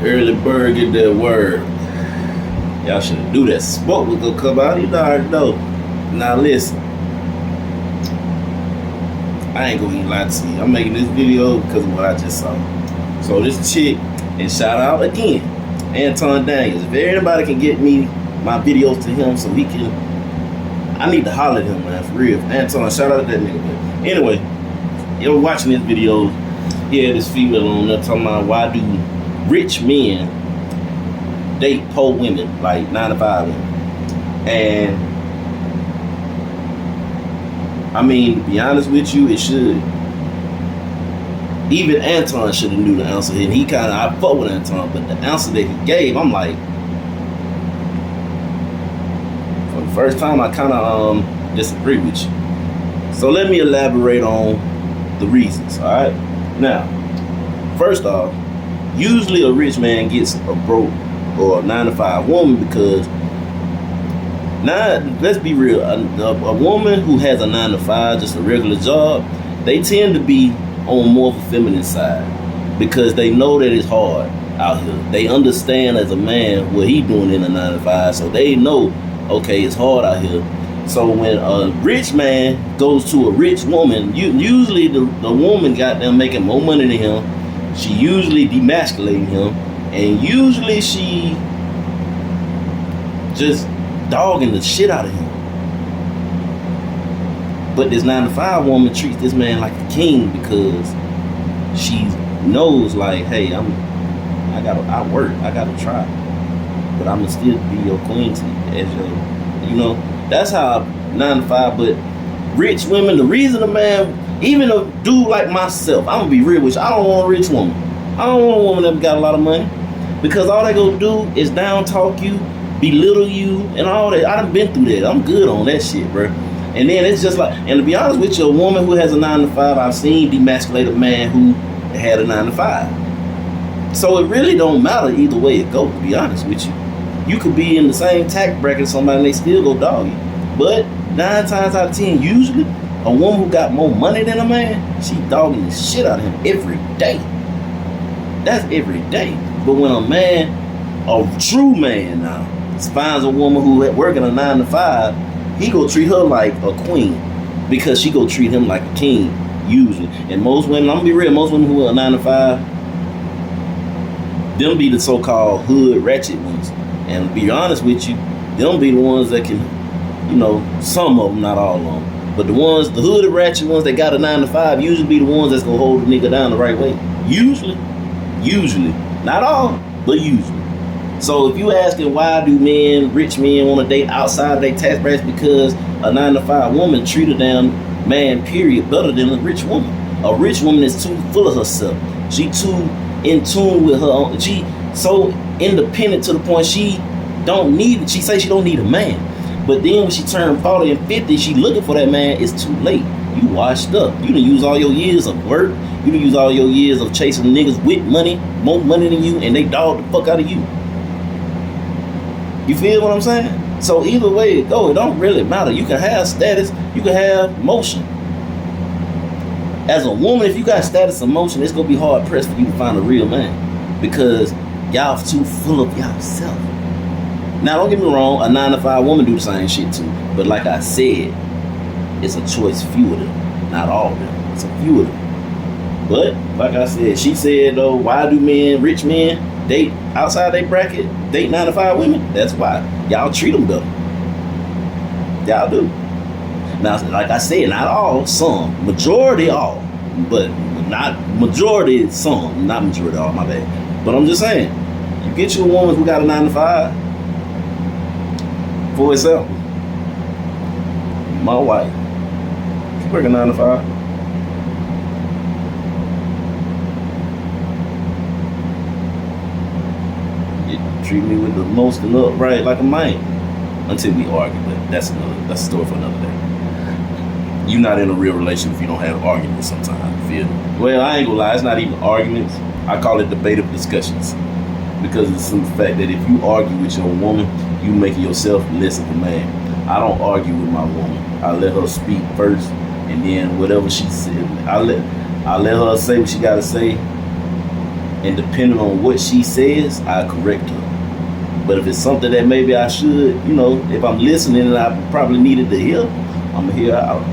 Early bird get that word. Y'all should do that. Smoke was gonna come out. You know, I already know. Now listen, I ain't gonna even lie to you. I'm making this video because of what I just saw. So this chick, and shout out again, Anton Daniels. If anybody can get me my videos to him so he can, I need to holler at him, man, for real. Anton, shout out to that nigga. But anyway, you were watching this video, he had this female on there talking about why do rich men date poor women, like 9 to 5 women. And I mean, to be honest with you, it should. Even Anton should have knew the answer, and he kind of, I fuck with Anton, but the answer that he gave, I'm like, for the first time, I kind of disagree with you. So let me elaborate on the reasons. All right. Now, first off, usually a rich man gets a broke or a 9 to 5 woman because, let's be real, a woman who has a 9 to 5, just a regular job, they tend to be on more of a feminine side because they know that it's hard out here. They understand as a man what he doing in a 9 to 5, so they know, okay, it's hard out here. So when a rich man goes to a rich woman, usually the woman got them making more money than him. She usually demasculating him, and usually she just dogging the shit out of him. But this 9 to 5 woman treats this man like a king because she knows, like, hey, I work, I gotta try, but I'ma still be your queen as your, you know. That's how 9 to 5. But rich women, the reason a man, even a dude like myself, I'm gonna be real with you, I don't want a rich woman. I don't want a woman that got a lot of money, because all they gonna do is down talk you, belittle you, and all that. I done been through that. I'm good on that shit, bro. And then it's just like, and to be honest with you, a woman who has a 9 to 5, I've seen demasculate a man who had a 9 to 5. So it really don't matter either way it goes, to be honest with you. You could be in the same tax bracket as somebody and they still go dog you. But 9 times out of 10, usually, a woman who got more money than a man, she dogging the shit out of him every day. That's every day. But when a man, a true man now, finds a woman who working a 9 to 5, he go treat her like a queen because she go treat him like a king, usually. And most women, I'm gonna be real, most women who are 9 to 5, them be the so-called hood ratchet ones. And to be honest with you, them be the ones that can, you know, some of them, not all of them, but the hood ratchet ones that got a 9 to 5 usually be the ones that's gonna hold the nigga down the right way. Usually, not all, but usually. So if you asking why do rich men want to date outside of their tax brackets, because a 9 to 5 woman treat a damn man, period, better than a rich woman. A rich woman is too full of herself. She too in tune with her own. She so independent to the point she don't need it. She say she don't need a man. But then when she turned 40 and 50, she looking for that man, it's too late. You washed up. You done use all your years of work. You done use all your years of chasing niggas with money, more money than you, and they dog the fuck out of you. You feel what I'm saying? So either way it go, it don't really matter. You can have status, you can have motion. As a woman, if you got status and motion, it's gonna be hard pressed for you to find a real man, because y'all too full of yourself. Now don't get me wrong, a 9 to 5 woman do the same shit too. But like I said, it's a choice, few of them, not all of them. It's a few of them. But like I said, she said though, why do rich men date outside their bracket, date 9 to 5 women? That's why. Y'all treat them better. Y'all do. Now, like I said, not all, some. Majority all. But not majority, some. Not majority all, my bad. But I'm just saying, you get you a woman who got a 9 to 5, for example, my wife, she working 9 to 5. Treat me with the most and upright like a man until we argue, but that's a story for another day. You're not in a real relationship if you don't have arguments sometimes, you feel me? Well, I ain't gonna lie, it's not even arguments. I call it debative discussions, because it's the fact that if you argue with your woman, you making yourself less of a man. I don't argue with my woman. I let her speak first, and then whatever she said, I let her say what she gotta say, and depending on what she says, I correct her. But if it's something that maybe I should, you know, if I'm listening and I probably needed to hear, I'm gonna hear her out.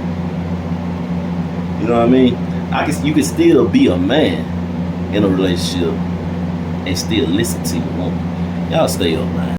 You know what I mean? You can still be a man in a relationship and still listen to your woman. Y'all stay up, man.